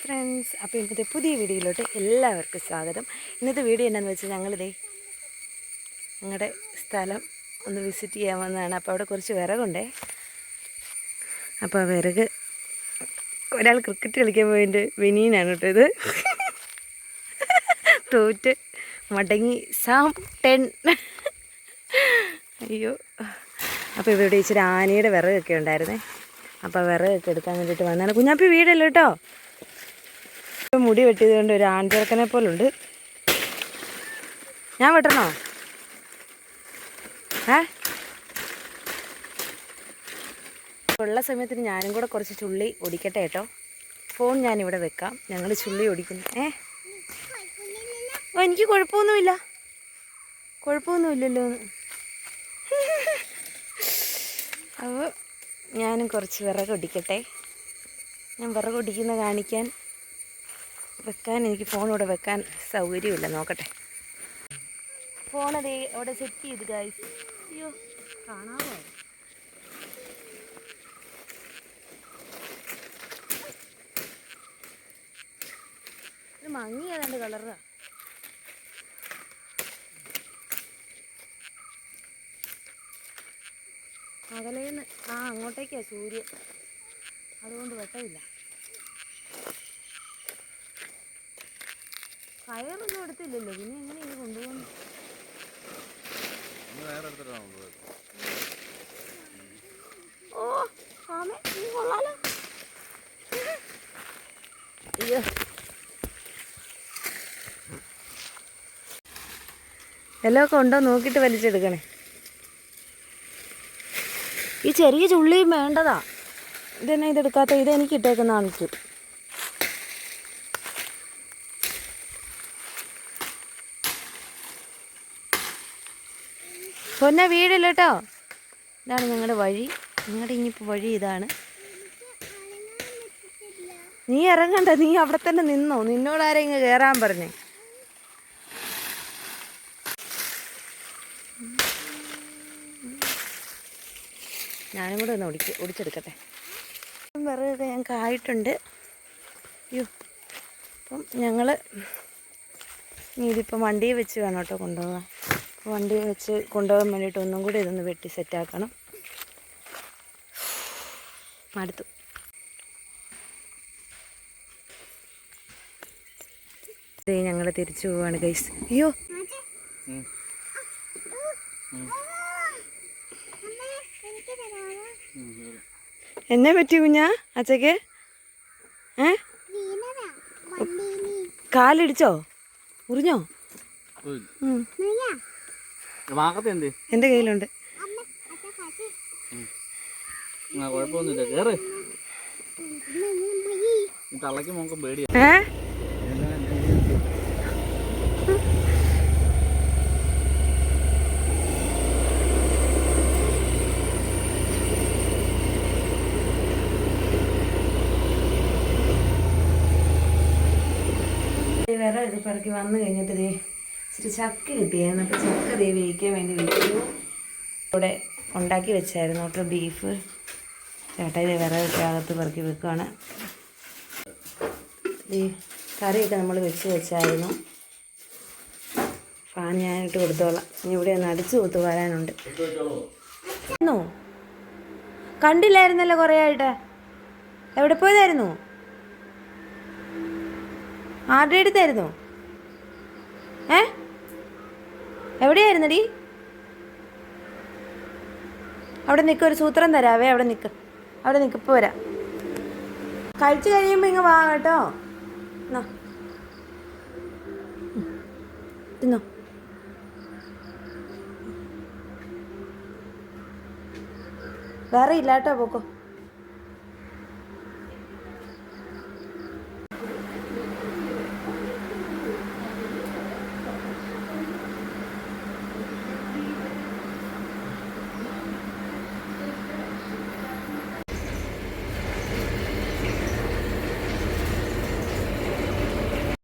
Friends, അപ്പോൾ ഇന്നത്തെ പുതിയ വീഡിയോയിലോട്ട് എല്ലാവർക്കും സ്വാഗതം. ഇന്നത്തെ വീഡിയോ എന്താണെന്ന് വെച്ചാൽ ഞങ്ങളിതേ ഞങ്ങളുടെ സ്ഥലം ഒന്ന് വിസിറ്റ് ചെയ്യാൻ വന്നതാണ്. അപ്പോൾ അവിടെ കുറച്ച് വിറകുണ്ടേ. അപ്പോൾ ആ വിറക് ഒരാൾ ക്രിക്കറ്റ് കളിക്കാൻ പോയതിൻ്റെ വെനീനാണ് കേട്ടോ ഇത്. തോറ്റ് മടങ്ങി സാം 10. അയ്യോ. അപ്പോൾ ഇവിടെ ഇച്ചിരി ആനയുടെ വിറകൊക്കെ ഉണ്ടായിരുന്നേ. അപ്പോൾ വിറകൊക്കെ എടുക്കാൻ വേണ്ടിയിട്ട് വന്നതാണ്. കുഞ്ഞാപ്പി വീടല്ലോ കേട്ടോ. മുടി വെട്ടിയത് കൊണ്ട് ഒരു ആൺചെറുക്കനെ പോലുണ്ട്. ഞാൻ വെട്ടണോ? ഉള്ള സമയത്തിന് ഞാനും കൂടെ കുറച്ച് ചുള്ളി ഒടിക്കട്ടെ കേട്ടോ. ഫോൺ ഞാനിവിടെ വെക്കാം. ഞങ്ങൾ ചുള്ളി ഒടിക്കുന്നു. ഓ, എനിക്ക് കുഴപ്പമൊന്നുമില്ലല്ലോ. അപ്പോൾ ഞാനും കുറച്ച് വിറകൊടിക്കട്ടെ. ഞാൻ വിറകൊടിക്കുന്ന കാണിക്കാൻ വെക്കാൻ എനിക്ക് ഫോണിവിടെ വെക്കാൻ സൗകര്യമില്ല. നോക്കട്ടെ. ഫോണതേ അവിടെ സെറ്റ് ചെയ്ത് ഗൈസ്. അയ്യോ, കാണാമോ? ഇത് മങ്ങി ഏതാണ്ട് കളറാ. അകലേന്ന് അങ്ങോട്ടേക്കാ സൂര്യൻ, അതുകൊണ്ട് വെട്ടമില്ല. കയറൊന്നും എടുത്തില്ലല്ലോ, പിന്നെ എങ്ങനെ ഇത് കൊണ്ടുപോകുന്നു? ഓ ആമേ, നീ കൊള്ളാലോ. അയ്യോ, എല്ലൊക്കെ ഉണ്ടോ നോക്കിയിട്ട് വലിച്ചെടുക്കണേ. ഈ ചെറിയ ചുള്ളിയും വേണ്ടതാ. ഇതെന്നെ ഇതെടുക്കാത്ത? ഇതെനിക്ക് ഇട്ടേക്കുന്ന കാണിച്ചു. പൊന്നെ വീടില്ല കേട്ടോ. ഇതാണ് ഞങ്ങളുടെ വഴി. ഞങ്ങളുടെ ഇനിയിപ്പോൾ വഴി ഇതാണ്. നീ ഇറങ്ങണ്ട, നീ അവിടെ തന്നെ നിന്നോ. നിന്നോടാരെ ഇങ്ങ് കയറാൻ പറഞ്ഞേ. ഞാനും കൂടെ ഒന്ന് ഒടിച്ചെടുക്കട്ടെ. വിറകൊക്കെ ഞങ്ങൾക്ക് ആയിട്ടുണ്ട്. അയ്യോ, അപ്പം ഞങ്ങൾ ഇതിപ്പം വണ്ടിയിൽ വെച്ച് വേണം കേട്ടോ കൊണ്ടുപോകാൻ. വണ്ടി വെച്ച് കൊണ്ടുപോകാൻ വേണ്ടിയിട്ട് ഒന്നും കൂടി ഇതൊന്ന് വെട്ടി സെറ്റാക്കണം. മടുത്തു. ഇതേ ഞങ്ങൾ തിരിച്ചു പോവാണ് ഗൈസ്. അയ്യോ, എന്നെ പറ്റി കുഞ്ഞാ അച്ഛക്ക്? കാലിടിച്ചോ? മുറിഞ്ഞോ? എന്റെ കയ്യിലുണ്ട്. വേറെ ഇത് പിറക്കി വന്നു കഴിഞ്ഞിട്ട് ദേ ഇച്ചിരി ചക്ക കിട്ടിയായിരുന്നു. അപ്പോൾ ചക്ക ദേ വേവിക്കാൻ വേണ്ടി വെച്ചു. ഇവിടെ ഉണ്ടാക്കി വെച്ചായിരുന്നു കേട്ടോ ബീഫ്. ചേട്ടാ ഇത് വിറകൊക്കെ അകത്ത് പെറുക്കി വെക്കുകയാണ്. ഈ കറിയൊക്കെ നമ്മൾ വെച്ചായിരുന്നു. ഫാൻ ഞാനിട്ട് കൊടുത്തോളാം. ഇനി ഇവിടെ ഒന്ന് അടിച്ചു കൊടുത്ത് വരാനുണ്ട്. കണ്ടില്ലായിരുന്നല്ലോ കുറേ ആയിട്ട്. എവിടെ പോയതായിരുന്നു? ആരുടെ അടുത്തായിരുന്നു? എവിടെയായിരുന്നടി? അവിടെ നിൽക്കുക, ഒരു സൂത്രം തരാവേ. അവിടെ നിൽക്ക്, ഇപ്പോൾ വരാം. കഴിച്ചു കഴിയുമ്പോൾ ഇങ്ങ് വാ കേട്ടോ. എന്നാ തിന്നോ. വേറെ ഇല്ല കേട്ടോ, പോക്കോ.